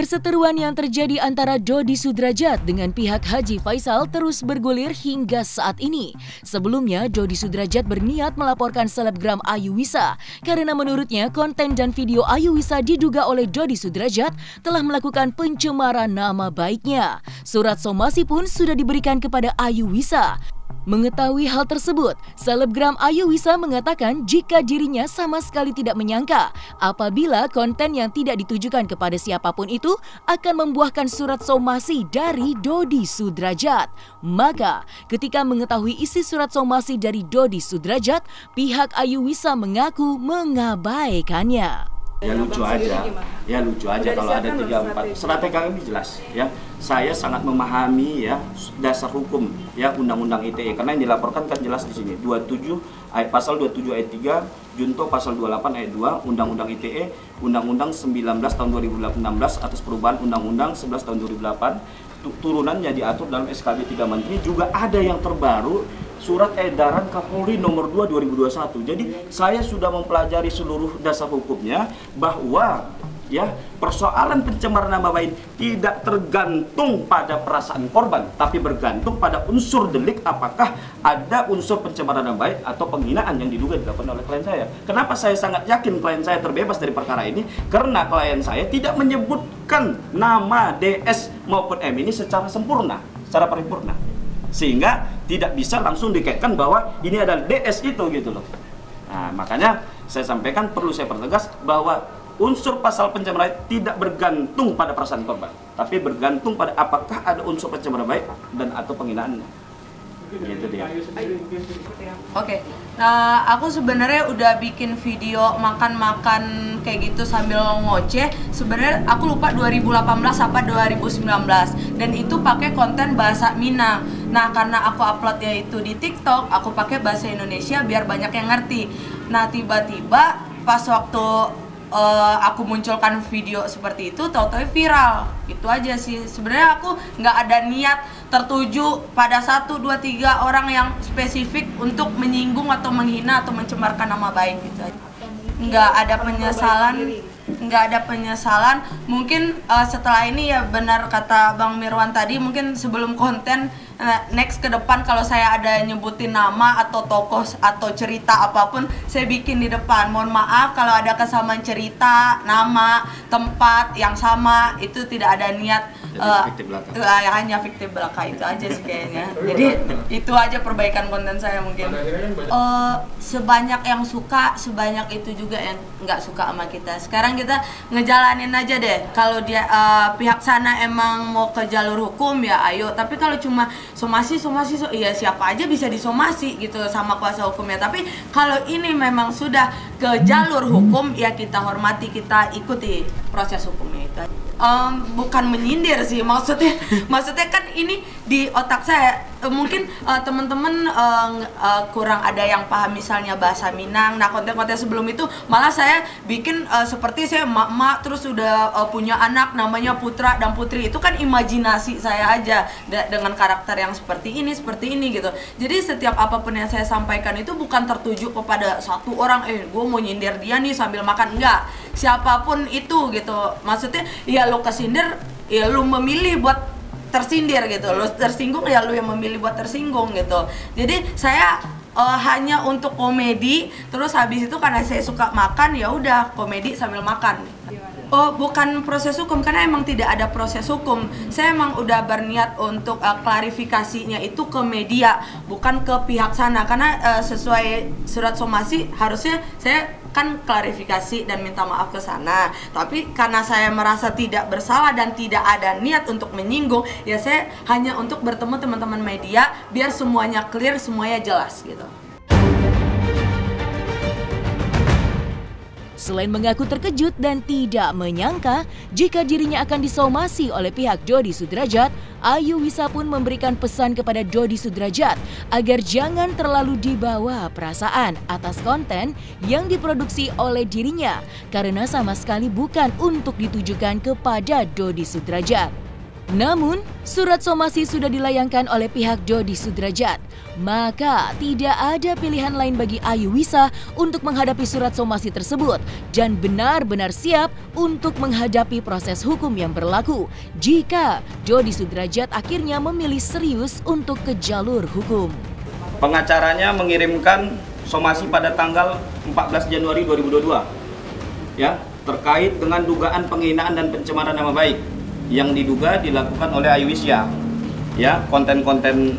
Perseteruan yang terjadi antara Dodi Sudrajat dengan pihak Haji Faisal terus bergulir hingga saat ini. Sebelumnya, Dodi Sudrajat berniat melaporkan selebgram Ayu Wisa karena menurutnya konten dan video Ayu Wisa diduga oleh Dodi Sudrajat telah melakukan pencemaran nama baiknya. Surat somasi pun sudah diberikan kepada Ayu Wisa. Mengetahui hal tersebut, selebgram Ayu Wisa mengatakan jika dirinya sama sekali tidak menyangka apabila konten yang tidak ditujukan kepada siapapun itu akan membuahkan surat somasi dari Dodi Sudrajat. Maka, ketika mengetahui isi surat somasi dari Dodi Sudrajat, pihak Ayu Wisa mengaku mengabaikannya. Ya lucu aja kalau ada 3-4 strategi kami jelas ya. Saya sangat memahami ya dasar hukum ya Undang-Undang ITE karena yang dilaporkan kan jelas di sini 27 pasal 27 ayat 3 junto pasal 28 ayat 2 Undang-Undang ITE Undang-Undang 19 tahun 2016 atas perubahan Undang-Undang 11 tahun 2008 turunannya diatur dalam SKB 3 Menteri, juga ada yang terbaru Surat Edaran Kapolri nomor 2 2021. Jadi saya sudah mempelajari seluruh dasar hukumnya bahwa ya persoalan pencemaran nama baik tidak tergantung pada perasaan korban, tapi bergantung pada unsur delik, apakah ada unsur pencemaran nama baik atau penghinaan yang diduga dilakukan oleh klien saya. Kenapa saya sangat yakin klien saya terbebas dari perkara ini? Karena klien saya tidak menyebutkan nama DS maupun M ini secara sempurna, secara paripurna. Sehingga tidak bisa langsung dikaitkan bahwa ini adalah DS itu gitu loh. Nah, makanya saya sampaikan, perlu saya pertegas bahwa unsur pasal pencemaran tidak bergantung pada perasaan korban, tapi bergantung pada apakah ada unsur pencemaran baik dan atau penghinaan. Gitu dia. Oke. Nah, aku sebenarnya udah bikin video makan-makan kayak gitu sambil ngoceh. Sebenarnya aku lupa 2018 apa 2019, dan itu pakai konten bahasa Minang. Nah, karena aku uploadnya itu di TikTok, aku pakai bahasa Indonesia biar banyak yang ngerti. Nah, tiba-tiba pas waktu aku munculkan video seperti itu, tahu-tahu viral. Itu aja sih. Sebenarnya aku nggak ada niat tertuju pada 1, 2, 3 orang yang spesifik untuk menyinggung atau menghina atau mencemarkan nama baik gitu aja. Nggak ada penyesalan. Mungkin setelah ini ya benar kata Bang Mirwan tadi, mungkin sebelum konten next ke depan kalau saya ada nyebutin nama atau tokoh atau cerita apapun, saya bikin di depan. Mohon maaf kalau ada kesamaan cerita, nama, tempat yang sama, itu tidak ada niat hanya fiktif belaka. Itu aja sih kayaknya. Jadi itu aja perbaikan konten saya mungkin. Sebanyak yang suka, sebanyak itu juga yang nggak suka sama kita. Sekarang kita ngejalanin aja deh. Kalau dia pihak sana emang mau ke jalur hukum ya ayo. Tapi kalau cuma somasi, iya siapa aja bisa disomasi gitu sama kuasa hukumnya. Tapi kalau ini memang sudah ke jalur hukum ya kita hormati, kita ikuti proses hukumnya itu. Bukan menyindir sih, maksudnya kan ini di otak saya mungkin teman-teman kurang ada yang paham misalnya bahasa Minang. Nah, konten-konten sebelum itu malah saya bikin seperti saya emak-emak terus udah punya anak namanya Putra dan Putri. Itu kan imajinasi saya aja dengan karakter yang seperti ini gitu. Jadi setiap apapun yang saya sampaikan itu bukan tertuju kepada satu orang, gue mau nyindir dia nih sambil makan, enggak. Siapapun itu gitu. Maksudnya ya lo kesindir, ya lo memilih buat tersindir gitu, lo tersinggung ya lo yang memilih buat tersinggung gitu. Jadi saya hanya untuk komedi, terus habis itu karena saya suka makan ya udah komedi sambil makan. Bukan proses hukum, karena emang tidak ada proses hukum. Saya emang udah berniat untuk klarifikasinya itu ke media, bukan ke pihak sana. Karena sesuai surat somasi harusnya saya kan klarifikasi dan minta maaf ke sana. Tapi karena saya merasa tidak bersalah dan tidak ada niat untuk menyinggung, ya saya hanya untuk bertemu teman-teman media biar semuanya clear, semuanya jelas gitu. Selain mengaku terkejut dan tidak menyangka jika dirinya akan disomasi oleh pihak Dodi Sudrajat, Ayu Wisa pun memberikan pesan kepada Dodi Sudrajat agar jangan terlalu dibawa perasaan atas konten yang diproduksi oleh dirinya karena sama sekali bukan untuk ditujukan kepada Dodi Sudrajat. Namun, surat somasi sudah dilayangkan oleh pihak Dodi Sudrajat. Maka, tidak ada pilihan lain bagi Ayu Wisa untuk menghadapi surat somasi tersebut dan benar-benar siap untuk menghadapi proses hukum yang berlaku jika Dodi Sudrajat akhirnya memilih serius untuk ke jalur hukum. Pengacaranya mengirimkan somasi pada tanggal 14 Januari 2022 ya, terkait dengan dugaan penghinaan dan pencemaran nama baik yang diduga dilakukan oleh Ayu Wisa. Ya, konten-konten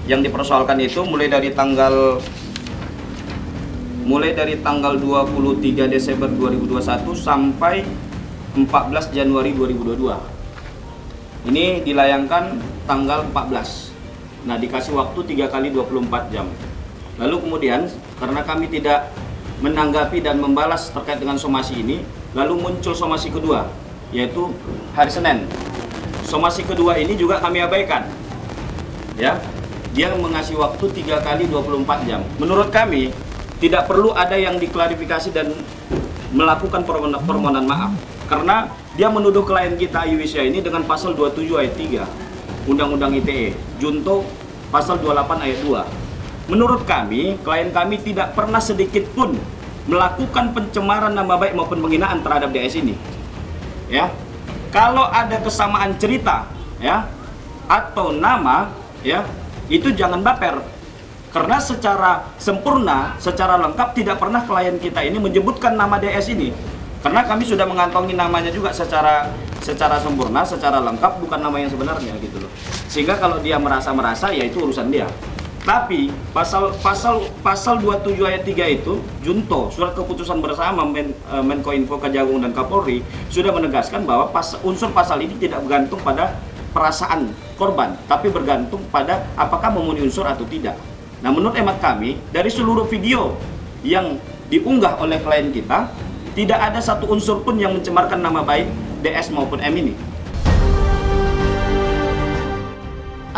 yang dipersoalkan itu mulai dari tanggal 23 Desember 2021 sampai 14 Januari 2022. Ini dilayangkan tanggal 14. Nah, dikasih waktu 3 kali 24 jam. Lalu kemudian karena kami tidak menanggapi dan membalas terkait dengan somasi ini, lalu muncul somasi kedua, yaitu hari Senin. Somasi kedua ini juga kami abaikan. Ya, dia mengasih waktu 3 kali 24 jam. Menurut kami tidak perlu ada yang diklarifikasi dan melakukan permohonan maaf, karena dia menuduh klien kita Ayu Wisa ini dengan pasal 27 ayat 3 Undang-Undang ITE, junto pasal 28 ayat 2. Menurut kami, klien kami tidak pernah sedikit pun melakukan pencemaran nama baik maupun penghinaan terhadap DS ini. Ya, kalau ada kesamaan cerita, ya, atau nama, ya, itu jangan baper. Karena secara sempurna, secara lengkap tidak pernah klien kita ini menyebutkan nama DS ini. Karena kami sudah mengantongi namanya juga secara sempurna, secara lengkap, bukan nama yang sebenarnya gitu loh. Sehingga kalau dia merasa ya itu urusan dia. Tapi pasal 27 ayat 3 itu junto surat keputusan bersama Menkominfo, Kejagung dan Kapolri sudah menegaskan bahwa unsur pasal ini tidak bergantung pada perasaan korban, tapi bergantung pada apakah memenuhi unsur atau tidak. Nah, menurut hemat kami, dari seluruh video yang diunggah oleh klien kita, tidak ada satu unsur pun yang mencemarkan nama baik DS maupun M ini.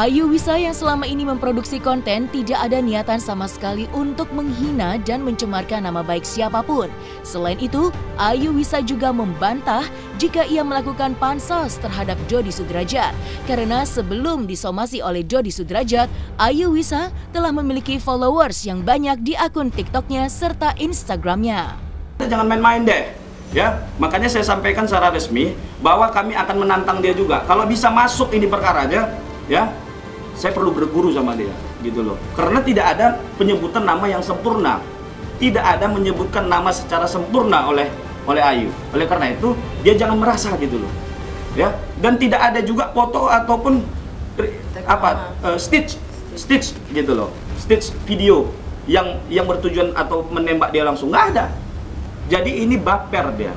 Ayu Wisa yang selama ini memproduksi konten tidak ada niatan sama sekali untuk menghina dan mencemarkan nama baik siapapun. Selain itu, Ayu Wisa juga membantah jika ia melakukan pansos terhadap Dodi Sudrajat. Karena sebelum disomasi oleh Dodi Sudrajat, Ayu Wisa telah memiliki followers yang banyak di akun TikToknya serta Instagramnya. Jangan main-main deh. Ya, makanya saya sampaikan secara resmi bahwa kami akan menantang dia juga. Kalau bisa masuk ini perkaranya, ya, saya perlu berguru sama dia, gitu loh. Karena tidak ada penyebutan nama yang sempurna, tidak ada menyebutkan nama secara sempurna oleh Ayu. Oleh karena itu, dia jangan merasa gitu loh, ya. Dan tidak ada juga foto ataupun stitch gitu loh, stitch video yang bertujuan atau menembak dia langsung, nggak ada. Jadi ini baper dia,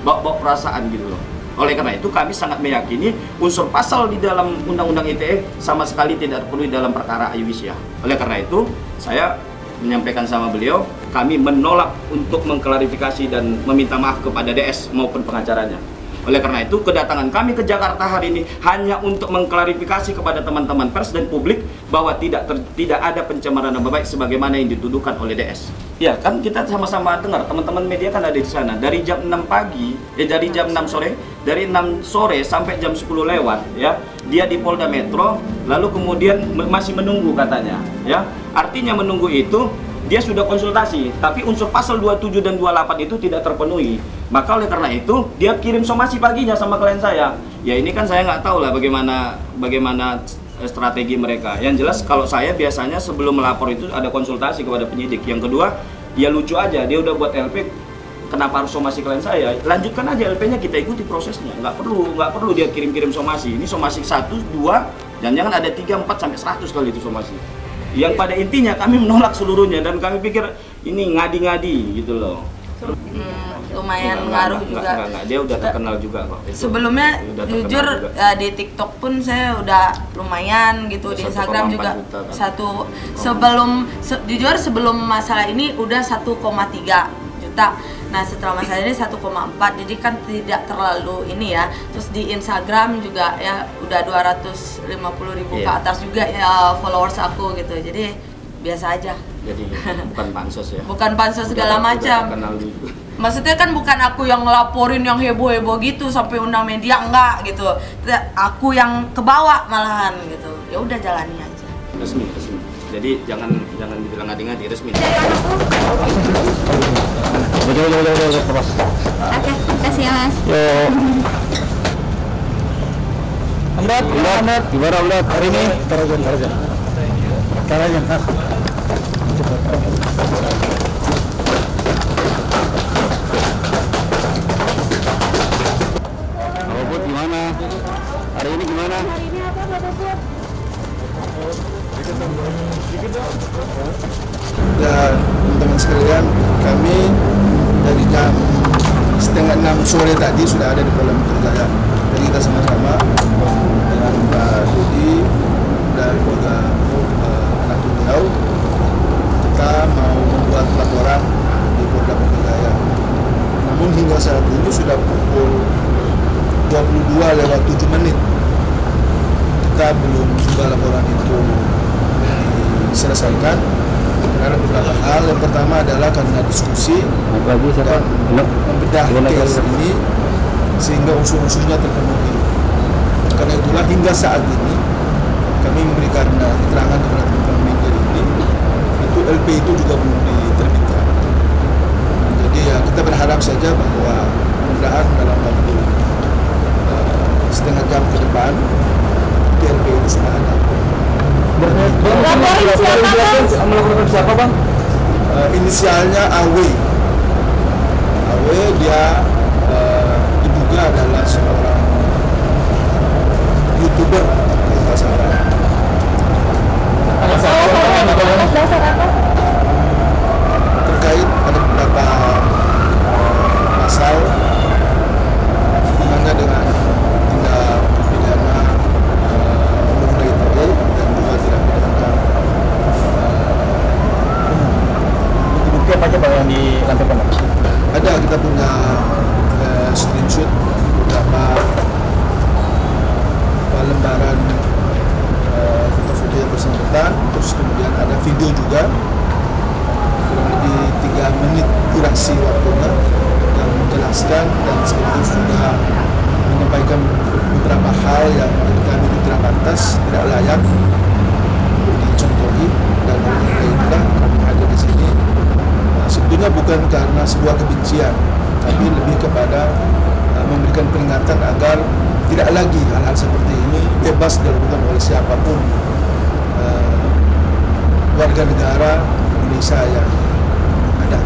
bawa perasaan gitu loh. Oleh karena itu kami sangat meyakini unsur pasal di dalam Undang-Undang ITE sama sekali tidak terpenuhi dalam perkara Ayu Wisa. Oleh karena itu saya menyampaikan sama beliau, kami menolak untuk mengklarifikasi dan meminta maaf kepada DS maupun pengacaranya. Oleh karena itu kedatangan kami ke Jakarta hari ini hanya untuk mengklarifikasi kepada teman-teman pers dan publik bahwa tidak ada pencemaran nama baik sebagaimana yang dituduhkan oleh DS. Ya kan kita sama-sama dengar, teman-teman media kan ada di sana dari jam 6 pagi, dari jam 6 sore, dari 6 sore sampai jam 10 lewat, ya. Dia di Polda Metro, lalu kemudian masih menunggu katanya, ya. Artinya menunggu itu dia sudah konsultasi, tapi unsur pasal 27 dan 28 itu tidak terpenuhi. Maka oleh karena itu dia kirim somasi paginya sama klien saya. Ya ini kan saya nggak tahu lah bagaimana strategi mereka. Yang jelas kalau saya biasanya sebelum melapor itu ada konsultasi kepada penyidik. Yang kedua, ya lucu aja, dia udah buat LP, kenapa harus somasi klien saya? Lanjutkan aja LP-nya, kita ikuti prosesnya. Nggak perlu dia kirim-kirim somasi. Ini somasi 1, 2, dan jangan ada 3, 4 sampai 100 kali itu somasi. Yang pada intinya kami menolak seluruhnya dan kami pikir ini ngadi-ngadi gitu loh. Lumayan ngaruh juga. Enggak, dia udah terkenal juga kok. Sebelumnya jujur di TikTok pun saya udah lumayan gitu, di Instagram juga jujur sebelum masalah ini udah 1,3 juta. Nah setelah masalah ini 1,4, jadi kan tidak terlalu ini ya. Terus di Instagram juga ya udah 250.000 ke atas juga ya followers aku gitu. Jadi biasa aja. Jadi bukan pansos ya? Bukan pansos segala macam. Maksudnya kan bukan aku yang ngelaporin yang heboh-heboh gitu sampai undang media, enggak gitu. Aku yang kebawa malahan gitu. Ya udah jalani aja. Resmi. Jadi jangan dibilang ngadi-ngadi, resmi. Oke, kasih ya Mas. Amdat, gimana Amdat hari ini? Tarajan. Bud, gimana? Hari ini gimana? Hari ini apa Bapak Bud? Dan teman-teman sekalian, kami dari jam 5:30 sore tadi sudah ada di Polda Metro Jaya. Jadi kita sama-sama dengan Mbak Dudi dan juga anak beliau, kita mau membuat laporan di Polda Metro Jaya. Namun hingga saat ini sudah pukul 22:07 kita belum juga laporan itu diselesaikan karena beberapa hal. Yang pertama adalah karena diskusi dan membedah case ini sehingga unsur-unsurnya terpenuhi. Karena itulah hingga saat ini kami memberikan keterangan kepada teman-teman media ini, itu LP itu juga belum diterbitkan. Jadi ya kita berharap saja bahwa mudah-mudahan dalam waktu setengah jam ke depan LP itu sudah ada. Melaporkan siapa Bang? Inisialnya AW. AW dia diduga adalah seorang YouTuber kalau salah. Terkait ada beberapa pasal hubungannya dengan tindak pidana pembunuhan ITE dan juga tindak pidana Bukti apa aja Bang yang dilampirkan? ada, kita punya screenshot beberapa lembaran foto-foto yang bersangkutan, terus kemudian ada video juga kurang lebih 3 menit durasi waktunya yang menjelaskan dan sekaligus juga menyampaikan beberapa hal yang menurut kami tidak pantas, tidak layak dicontohi. Dan oleh itulah kami hadir di sini sebetulnya bukan karena sebuah kebencian, tapi lebih kepada memberikan peringatan agar tidak lagi hal-hal seperti ini bebas dilakukan oleh siapapun warga negara Indonesia yang ada.